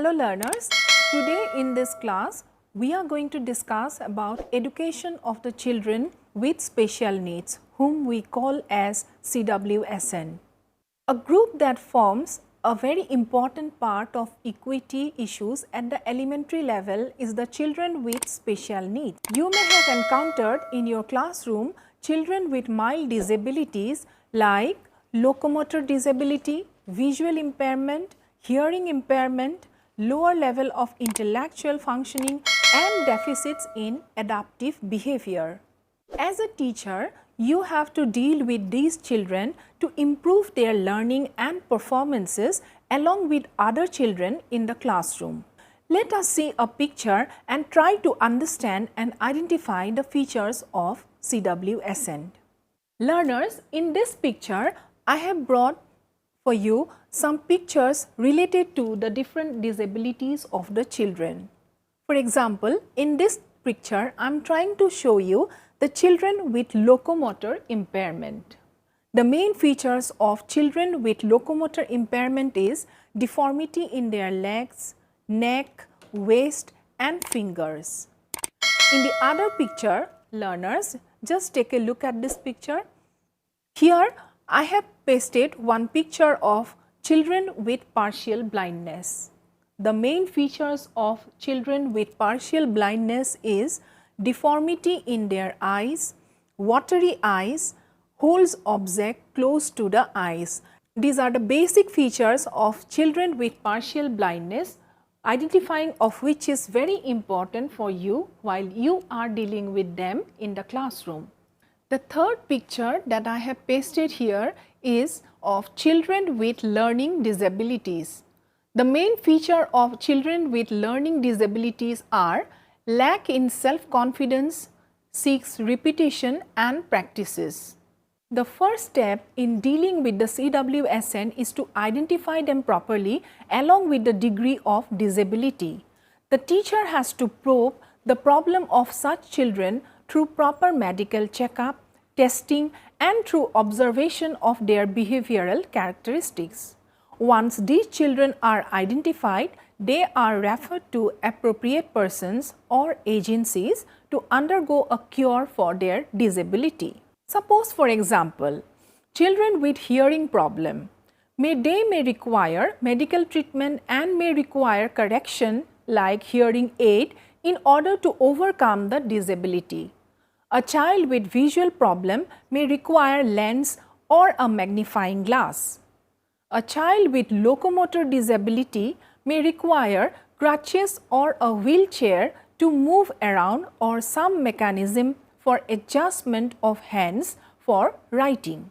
Hello learners, today in this class we are going to discuss about education of the children with special needs whom we call as CWSN. A group that forms a very important part of equity issues at the elementary level is the children with special needs. You may have encountered in your classroom children with mild disabilities like locomotor disability, visual impairment, hearing impairment, lower level of intellectual functioning and deficits in adaptive behavior. As a teacher, you have to deal with these children to improve their learning and performances along with other children in the classroom. Let us see a picture and try to understand and identify the features of CWSN. Learners, in this picture, I have brought for you some pictures related to the different disabilities of the children. For example, in this picture, I am trying to show you the children with locomotor impairment. The main features of children with locomotor impairment is deformity in their legs, neck, waist and fingers. In the other picture, learners, just take a look at this picture. Here, I have pasted one picture of children with partial blindness. The main features of children with partial blindness is deformity in their eyes, watery eyes, holds object close to the eyes. These are the basic features of children with partial blindness, identifying of which is very important for you while you are dealing with them in the classroom. The third picture that I have pasted here is of children with learning disabilities. The main feature of children with learning disabilities are lack in self-confidence, seeks repetition and practices. The first step in dealing with the CWSN is to identify them properly along with the degree of disability. The teacher has to probe the problem of such children through proper medical checkup, testing and through observation of their behavioral characteristics. Once these children are identified, they are referred to appropriate persons or agencies to undergo a cure for their disability. Suppose for example, children with hearing problem, may require medical treatment and may require correction like hearing aid in order to overcome the disability. A child with visual problem may require lens or a magnifying glass. A child with locomotor disability may require crutches or a wheelchair to move around or some mechanism for adjustment of hands for writing.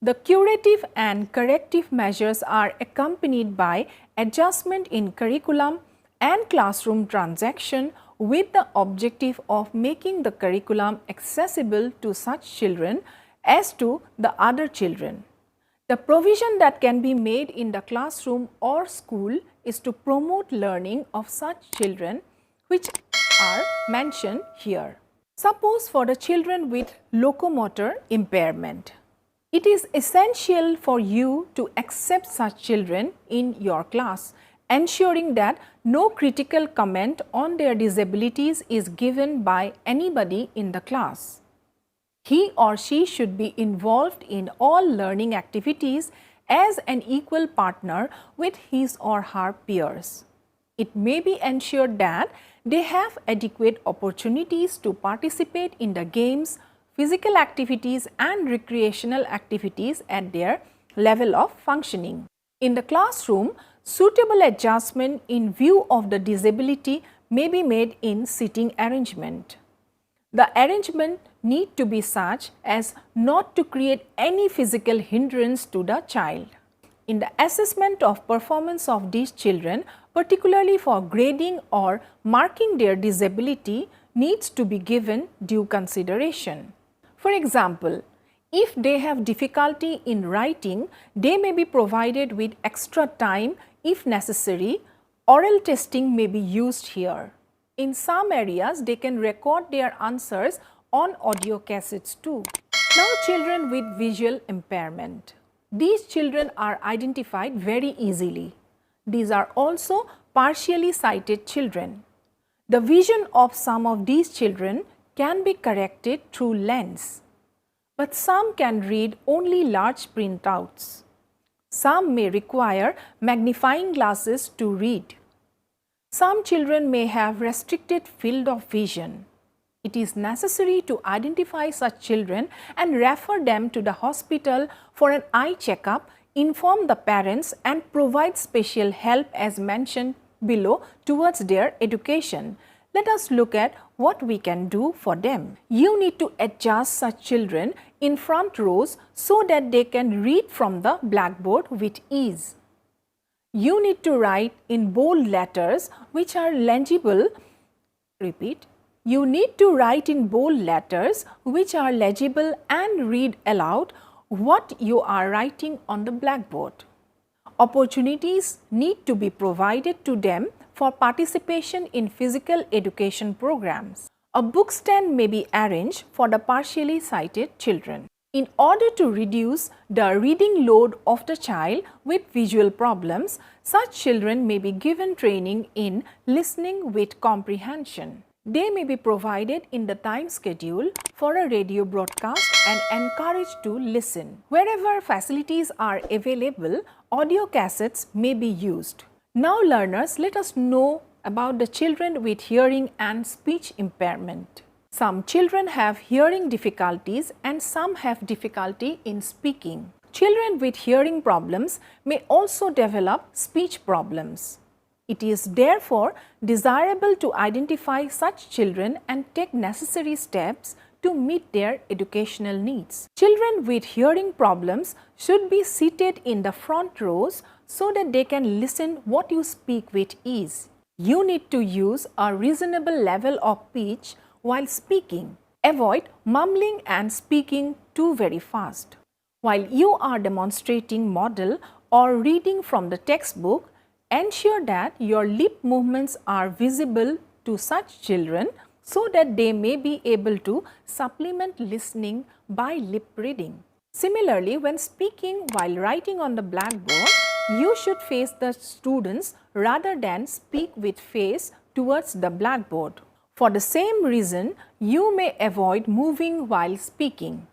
The curative and corrective measures are accompanied by adjustment in curriculum and classroom transaction with the objective of making the curriculum accessible to such children as to the other children. The provision that can be made in the classroom or school is to promote learning of such children which are mentioned here. Suppose for the children with locomotor impairment, it is essential for you to accept such children in your class, ensuring that no critical comment on their disabilities is given by anybody in the class. He or she should be involved in all learning activities as an equal partner with his or her peers. It may be ensured that they have adequate opportunities to participate in the games, physical activities and recreational activities at their level of functioning. In the classroom, suitable adjustment in view of the disability may be made in seating arrangement. The arrangement need to be such as not to create any physical hindrance to the child. In the assessment of performance of these children, particularly for grading or marking their disability, needs to be given due consideration. For example, if they have difficulty in writing, they may be provided with extra time if necessary. Oral testing may be used here. In some areas, they can record their answers on audio cassettes too. Now, children with visual impairment. These children are identified very easily. These are also partially sighted children. The vision of some of these children can be corrected through lens, but some can read only large printouts. Some may require magnifying glasses to read. Some children may have restricted field of vision. It is necessary to identify such children and refer them to the hospital for an eye checkup, inform the parents and provide special help as mentioned below towards their education. Let us look at what we can do for them. You need to adjust such children in front rows so that they can read from the blackboard with ease. You need to write in bold letters which are legible. Repeat. You need to write in bold letters which are legible and read aloud what you are writing on the blackboard. Opportunities need to be provided to them for participation in physical education programs. A book stand may be arranged for the partially sighted children. In order to reduce the reading load of the child with visual problems, such children may be given training in listening with comprehension. They may be provided in the time schedule for a radio broadcast and encouraged to listen. Wherever facilities are available, audio cassettes may be used. Now learners, let us know about the children with hearing and speech impairment. Some children have hearing difficulties and some have difficulty in speaking. Children with hearing problems may also develop speech problems. It is therefore desirable to identify such children and take necessary steps to meet their educational needs. Children with hearing problems should be seated in the front rows so that they can listen what you speak with ease. You need to use a reasonable level of pitch while speaking. Avoid mumbling and speaking too very fast. While you are demonstrating model or reading from the textbook, ensure that your lip movements are visible to such children so that they may be able to supplement listening by lip reading. Similarly, when speaking while writing on the blackboard, you should face the students rather than speak with face towards the blackboard. For the same reason, you may avoid moving while speaking.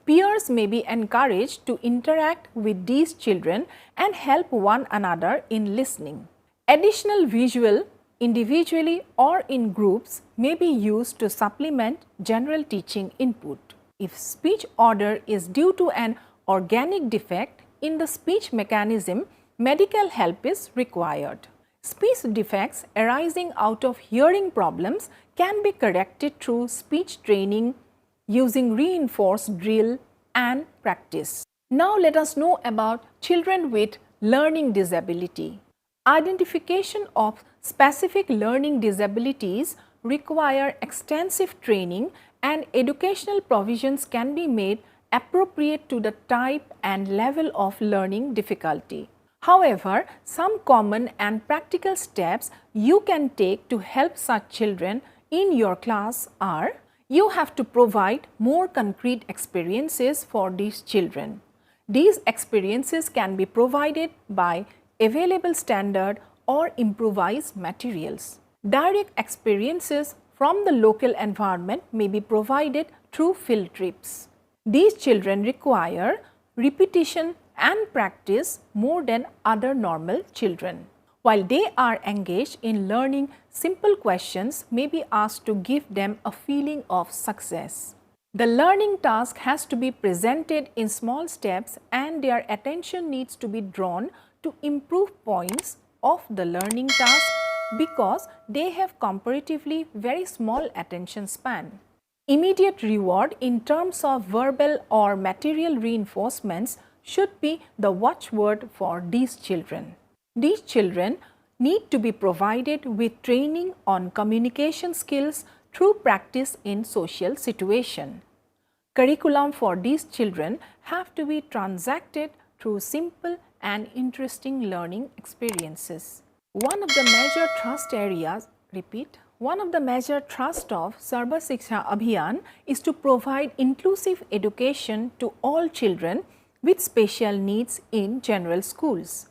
Peers may be encouraged to interact with these children and help one another in listening. Additional visual, individually or in groups, may be used to supplement general teaching input. If speech order is due to an organic defect in the speech mechanism, medical help is required. Speech defects arising out of hearing problems can be corrected through speech training using reinforced drill and practice. Now let us know about children with learning disability. Identification of specific learning disabilities require extensive training and educational provisions can be made appropriate to the type and level of learning difficulty. However, some common and practical steps you can take to help such children in your class are: you have to provide more concrete experiences for these children. These experiences can be provided by available standard or improvised materials. Direct experiences from the local environment may be provided through field trips. These children require repetition and practice more than other normal children. While they are engaged in learning, simple questions may be asked to give them a feeling of success. The learning task has to be presented in small steps and their attention needs to be drawn to improve points of the learning task because they have comparatively very small attention span. Immediate reward in terms of verbal or material reinforcements should be the watchword for these children. These children need to be provided with training on communication skills through practice in social situation. Curriculum for these children have to be transacted through simple and interesting learning experiences. One of the major thrust areas, one of the major thrust of Sarva Shiksha Abhiyan is to provide inclusive education to all children with special needs in general schools.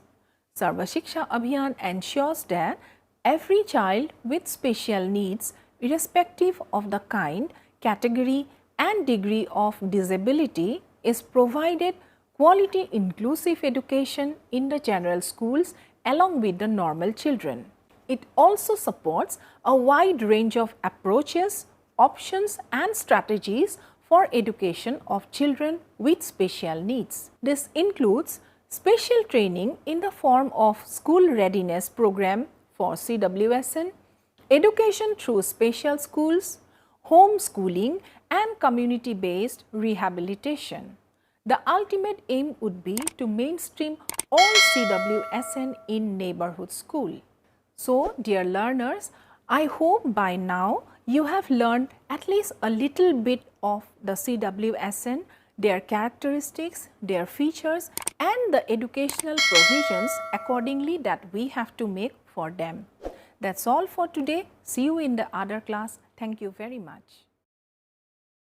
Sarva Shiksha Abhiyan ensures that every child with special needs, irrespective of the kind, category and degree of disability, is provided quality inclusive education in the general schools along with the normal children. It also supports a wide range of approaches, options and strategies for education of children with special needs. This includes special training in the form of school readiness program for CWSN, education through special schools, home schooling and community-based rehabilitation. The ultimate aim would be to mainstream all CWSN in neighborhood school. So, dear learners, I hope by now you have learned at least a little bit of the CWSN, their characteristics, their features and the educational provisions accordingly that we have to make for them. That's all for today. See you in the other class. Thank you very much.